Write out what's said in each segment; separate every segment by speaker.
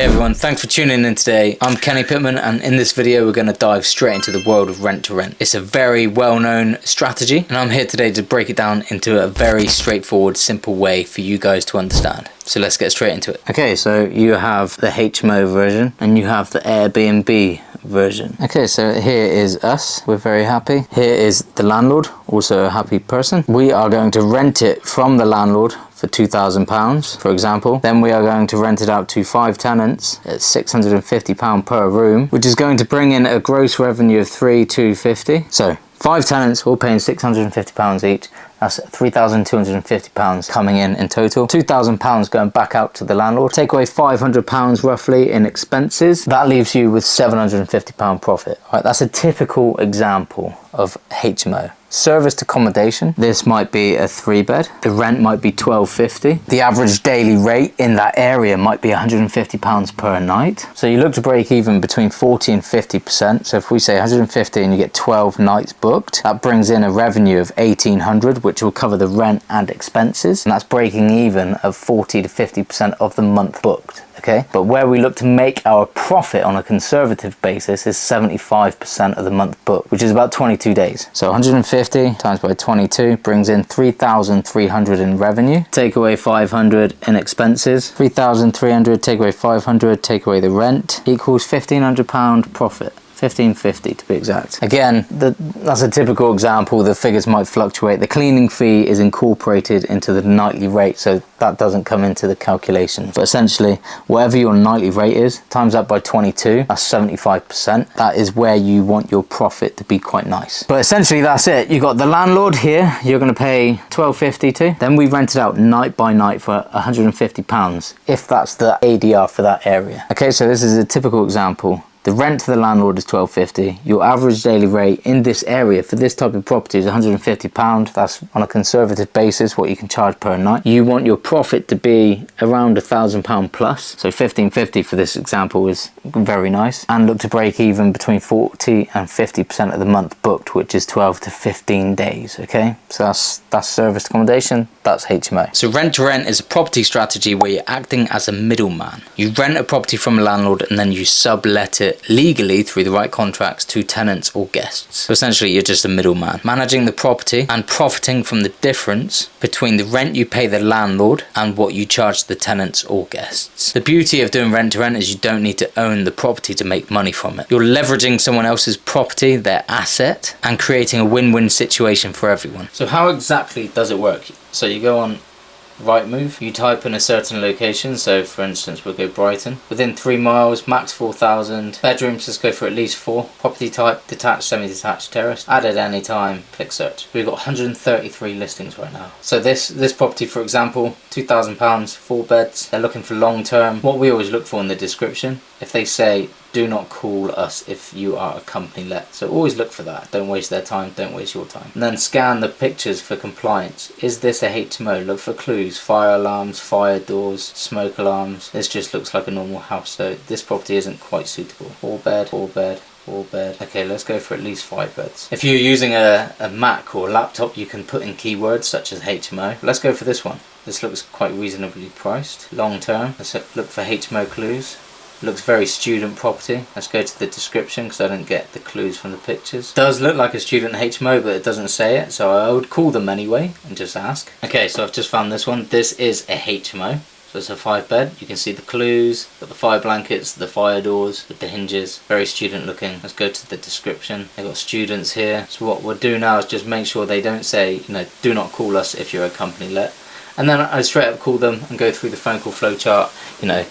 Speaker 1: everyone, thanks for tuning in today. I'm Kenny Pittman, and in this video we're going to dive straight into the world of rent to rent. It's a very well-known strategy, and I'm here today to break it down into a very straightforward, simple way for you guys to understand. So let's get straight into it. Okay, so you have the HMO version and you have the Airbnb version. Okay, so here is us. We're very happy. Here is the landlord, also a happy person. We are going to rent it from the landlord for £2,000, for example. Then we are going to rent it out to 5 tenants at £650 per room, which is going to bring in a gross revenue of £3,250. So 5 tenants all paying £650 each. That's £3,250 coming in total. £2,000 going back out to the landlord. Take away £500 roughly in expenses. That leaves you with £750 profit. Right, that's a typical example of HMO. Serviced accommodation. This might be a 3-bed. The rent might be £12.50. The average daily rate in that area might be £150 per night. So you look to break even between 40 and 50%. So if we say 150 and you get 12 nights booked, that brings in a revenue of 1,800, which will cover the rent and expenses. And that's breaking even of 40 to 50% of the month booked. Okay, but where we look to make our profit on a conservative basis is 75% of the month book, which is about 22 days. So 150 times by 22 brings in 3,300 in revenue. Take away 500 in expenses. 3,300 take away 500, take away the rent, equals £1,500 profit. 1550 to be exact. Again, that's a typical example. The figures might fluctuate. The cleaning fee is incorporated into the nightly rate, so that doesn't come into the calculation. But essentially, whatever your nightly rate is, times that by 22, that's 75%. That is where you want your profit to be quite nice. But essentially, that's it. You got the landlord here, you're going to pay £12.50 to. Then we rent it out night by night for £150, if that's the ADR for that area. Okay, so this is a typical example. The rent to the landlord is £12.50. Your average daily rate in this area for this type of property is £150. That's on a conservative basis what you can charge per night. You want your profit to be around £1,000 plus. So £1,550 for this example is very nice. And look to break even between 40 and 50% of the month booked, which is 12 to 15 days. Okay, so that's serviced accommodation. That's HMO. So rent to rent is a property strategy where you're acting as a middleman. You rent a property from a landlord and then you sublet it legally through the right contracts to tenants or guests. So essentially you're just a middleman, managing the property and profiting from the difference between the rent you pay the landlord and what you charge the tenants or guests. The beauty of doing rent to rent is you don't need to own the property to make money from it. You're leveraging someone else's property, their asset, and creating a win-win situation for everyone. So how exactly does it work? So you go on Rightmove, you type in a certain location, so for instance we'll go Brighton. Within 3 miles, max 4,000. Bedrooms, let's go for at least 4. Property type, detached, semi-detached, terraced. Added any time, click search. We've got 133 listings right now. So this property, for example, £2,000, 4 beds. They're looking for long term. What we always look for in the description, if they say do not call us if you are a company let. So always look for that. Don't waste their time, don't waste your time. And then scan the pictures for compliance. Is this a HMO? Look for clues, fire alarms, fire doors, smoke alarms. This just looks like a normal house, so this property isn't quite suitable. 4 bed, 4 bed, 4 bed. Okay, let's go for at least 5 beds. If you're using a Mac or a laptop, you can put in keywords such as HMO. Let's go for this one. This looks quite reasonably priced. Long term. Let's look for HMO clues. Looks very student property. Let's go to the description because I didn't get the clues from the pictures. Does look like a student HMO, but it doesn't say it, so I would call them anyway and just ask. Okay, so I've just found this one. This is a HMO. So it's a 5 bed. You can see the clues, got the fire blankets, the fire doors with the hinges. Very student looking. Let's go to the description. They've got students here. So what we'll do now is just make sure they don't say, do not call us if you're a company let. And then I straight up call them and go through the phone call flowchart.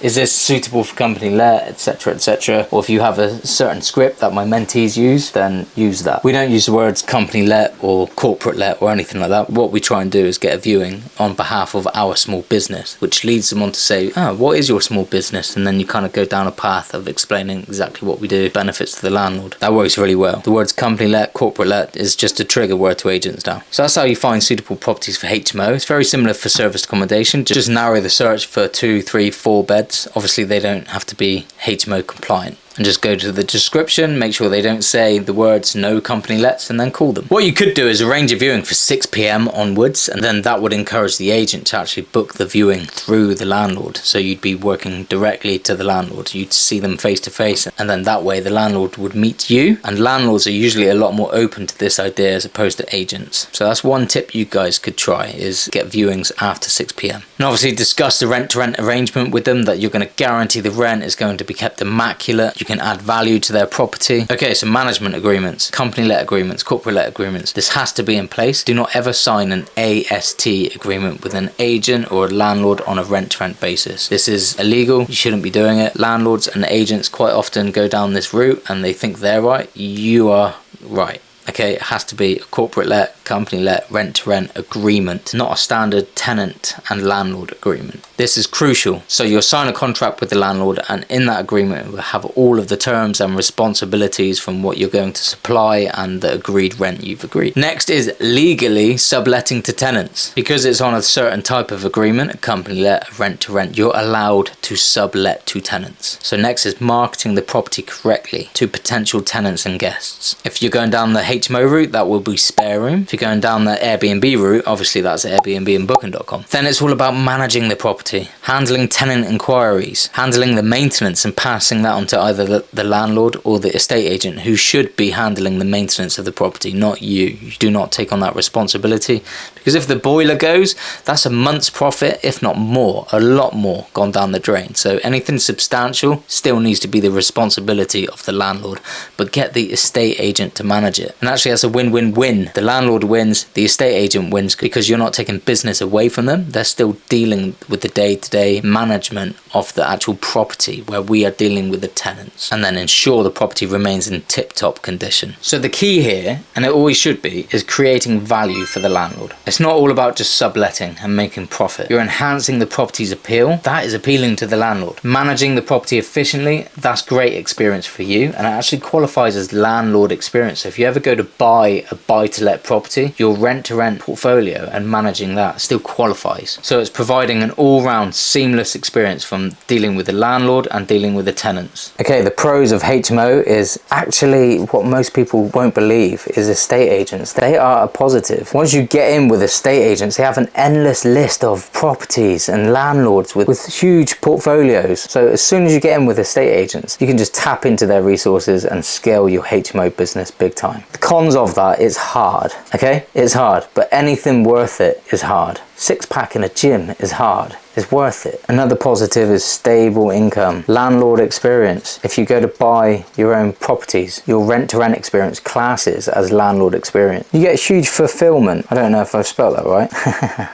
Speaker 1: Is this suitable for company let, etc, etc. Or if you have a certain script that my mentees use, then use that. We don't use the words company let or corporate let or anything like that. What we try and do is get a viewing on behalf of our small business, which leads them on to say, what is your small business? And then you kind of go down a path of explaining exactly what we do, benefits to the landlord. That works really well. The words company let, corporate let is just a trigger word to agents now. So that's how you find suitable properties for HMO. It's very similar for serviced accommodation. Just narrow the search for 2, 3, 4 beds. Obviously they don't have to be HMO compliant. and just go to the description, make sure they don't say the words no company lets, and then call them. What you could do is arrange a viewing for 6 p.m. onwards, and then that would encourage the agent to actually book the viewing through the landlord. So you'd be working directly to the landlord. You'd see them face to face, and then that way the landlord would meet you, and landlords are usually a lot more open to this idea as opposed to agents. So that's one tip you guys could try, is get viewings after 6 p.m. And obviously discuss the rent-to-rent arrangement with them, that you're going to guarantee the rent is going to be kept immaculate. You can add value to their property. Okay, so management agreements, company let agreements, corporate let agreements. This has to be in place. Do not ever sign an AST agreement with an agent or a landlord on a rent-to-rent basis. This is illegal. You shouldn't be doing it. Landlords and agents quite often go down this route and they think they're right. You are right. Okay, it has to be a corporate let, company let, rent-to-rent agreement, not a standard tenant and landlord agreement. This is crucial. So you'll sign a contract with the landlord, and in that agreement it will have all of the terms and responsibilities from what you're going to supply and the agreed rent you've agreed. Next is legally subletting to tenants. Because it's on a certain type of agreement, a company let, a rent-to-rent, you're allowed to sublet to tenants. So next is marketing the property correctly to potential tenants and guests. If you're going down the HMO route, that will be spare room. If you're going down the Airbnb route, obviously that's Airbnb and Booking.com. Then it's all about managing the property, handling tenant inquiries, handling the maintenance and passing that on to either the landlord or the estate agent, who should be handling the maintenance of the property, not you. You do not take on that responsibility, because if the boiler goes, that's a month's profit, if not more, a lot more gone down the drain. So anything substantial still needs to be the responsibility of the landlord, but get the estate agent to manage it. And actually that's a win-win-win. The landlord wins, the estate agent wins, because you're not taking business away from them. They're still dealing with the day-to-day management of the actual property, where we are dealing with the tenants, and then ensure the property remains in tip-top condition. So the key here, and it always should be, is creating value for the landlord. It's not all about just subletting and making profit. You're enhancing the property's appeal. That is appealing to the landlord. Managing the property efficiently, that's great experience for you, and it actually qualifies as landlord experience. So if you ever go to buy a buy-to-let property, your rent-to-rent portfolio and managing that still qualifies. So it's providing an all-round seamless experience from dealing with the landlord and dealing with the tenants. Okay, the pros of HMO is actually what most people won't believe is estate agents. They are a positive. Once you get in with estate agents, they have an endless list of properties and landlords with huge portfolios. So as soon as you get in with estate agents, you can just tap into their resources and scale your HMO business big time. The cons of that is hard, okay? It's hard, but anything worth it is hard. Six-pack in a gym is hard. It's worth it. Another positive is stable income, landlord experience. If you go to buy your own properties, your rent-to-rent experience classes as landlord experience. You get huge fulfillment. I don't know if I've spelled that right.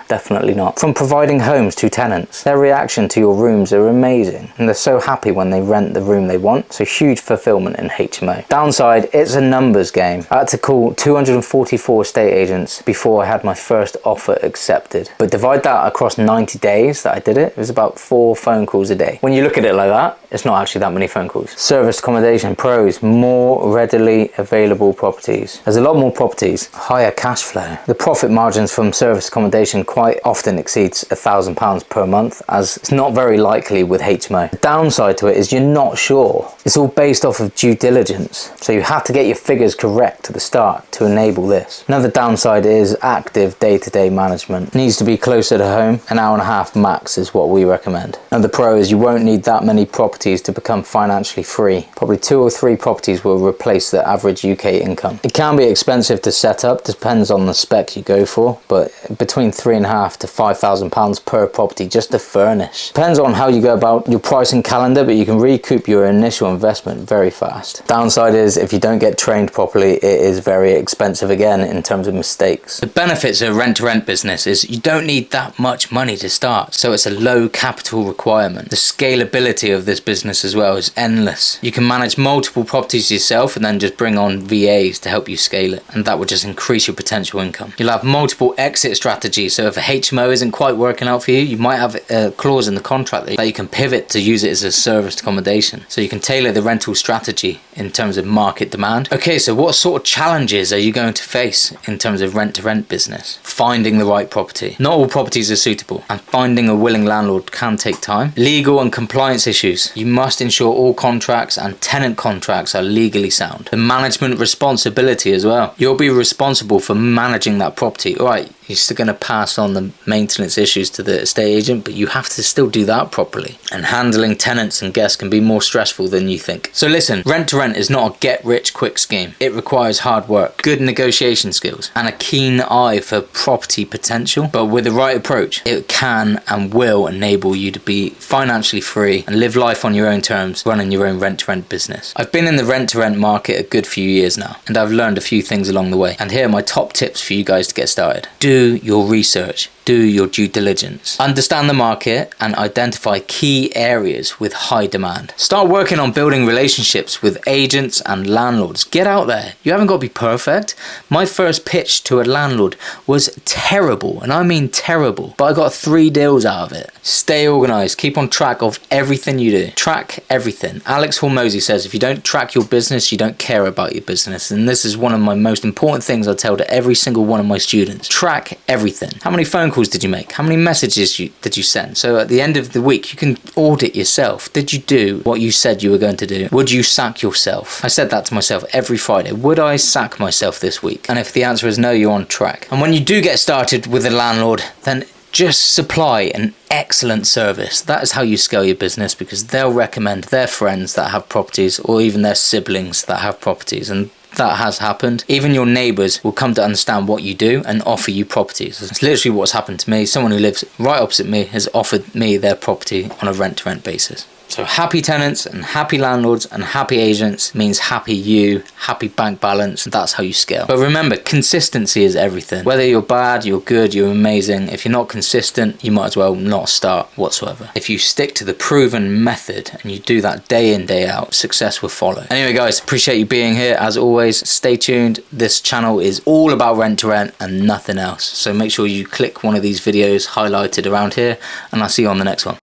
Speaker 1: Definitely not. From providing homes to tenants. Their reaction to your rooms are amazing, and they're so happy when they rent the room they want. So huge fulfillment in HMO. Downside, it's a numbers game. I had to call 244 estate agents before I had my first offer accepted. But divide that across 90 days that I did it, it was about 4 phone calls a day. When you look at it like that, it's not actually that many phone calls. Service accommodation pros, more readily available properties. There's a lot more properties, higher cash flow. The profit margins from service accommodation quite often exceeds £1,000 per month, as it's not very likely with HMO. The downside to it is you're not sure. It's all based off of due diligence. So you have to get your figures correct at the start to enable this. Another downside is active day-to-day management. It needs to be closer to home, an hour and a half max is what we recommend. And the pro is you won't need that many properties to become financially free. Probably 2 or 3 properties will replace the average UK income. It can be expensive to set up, depends on the spec you go for, but between £3,500 to £5,000 per property just to furnish. Depends on how you go about your pricing calendar, but you can recoup your initial investment very fast. Downside is if you don't get trained properly, it is very expensive again in terms of mistakes. The benefits of rent-to-rent business is you don't need that much money to start, so it's a low capital requirement. The scalability of this business as well is endless. You can manage multiple properties yourself and then just bring on VAs to help you scale it, and that will just increase your potential income. You'll have multiple exit strategies, so if a HMO isn't quite working out for you, you might have a clause in the contract that you can pivot to use it as a serviced accommodation, so you can tailor the rental strategy in terms of market demand. Okay, so what sort of challenges are you going to face in terms of rent-to-rent business? Finding the right property. Not all properties are suitable, and finding a willing landlord can take time. Legal and compliance issues. You must ensure all contracts and tenant contracts are legally sound. The management responsibility as well. You'll be responsible for managing that property. All right, you're still going to pass on the maintenance issues to the estate agent, but you have to still do that properly. And handling tenants and guests can be more stressful than you think. So listen, rent to rent is not a get rich quick scheme. It requires hard work, good negotiation skills, and a keen eye for property potential. But with the right approach, it can and will enable you to be financially free and live life on your own terms, running your own rent to rent business. I've been in the rent to rent market a good few years now, and I've learned a few things along the way. And here are my top tips for you guys to get started. Do your research. Do your due diligence. Understand the market and identify key areas with high demand. Start working on building relationships with agents and landlords. Get out there. You haven't got to be perfect. My first pitch to a landlord was terrible, and I mean terrible, but I got 3 deals out of it. Stay organized. Keep on track of everything you do. Track everything. Alex Hormozy says if you don't track your business, you don't care about your business. And this is one of my most important things I tell to every single one of my students. Track everything. How many phone calls did you make? How many messages did you send? So at the end of the week, you can audit yourself. Did you do what you said you were going to do? Would you sack yourself? I said that to myself every Friday. Would I sack myself this week? And if the answer is no, you're on track. And when you do get started with a landlord, then just supply an excellent service. That is how you scale your business, because they'll recommend their friends that have properties, or even their siblings that have properties. And that has happened. Even your neighbours will come to understand what you do and offer you properties. It's literally what's happened to me. Someone who lives right opposite me has offered me their property on a rent-to-rent basis. So happy tenants and happy landlords and happy agents means happy you, happy bank balance, and that's how you scale. But remember, consistency is everything. Whether you're bad, you're good, you're amazing, if you're not consistent, you might as well not start whatsoever. If you stick to the proven method and you do that day in, day out, success will follow. Anyway guys, appreciate you being here. As always, stay tuned. This channel is all about rent to rent and nothing else. So make sure you click one of these videos highlighted around here, and I'll see you on the next one.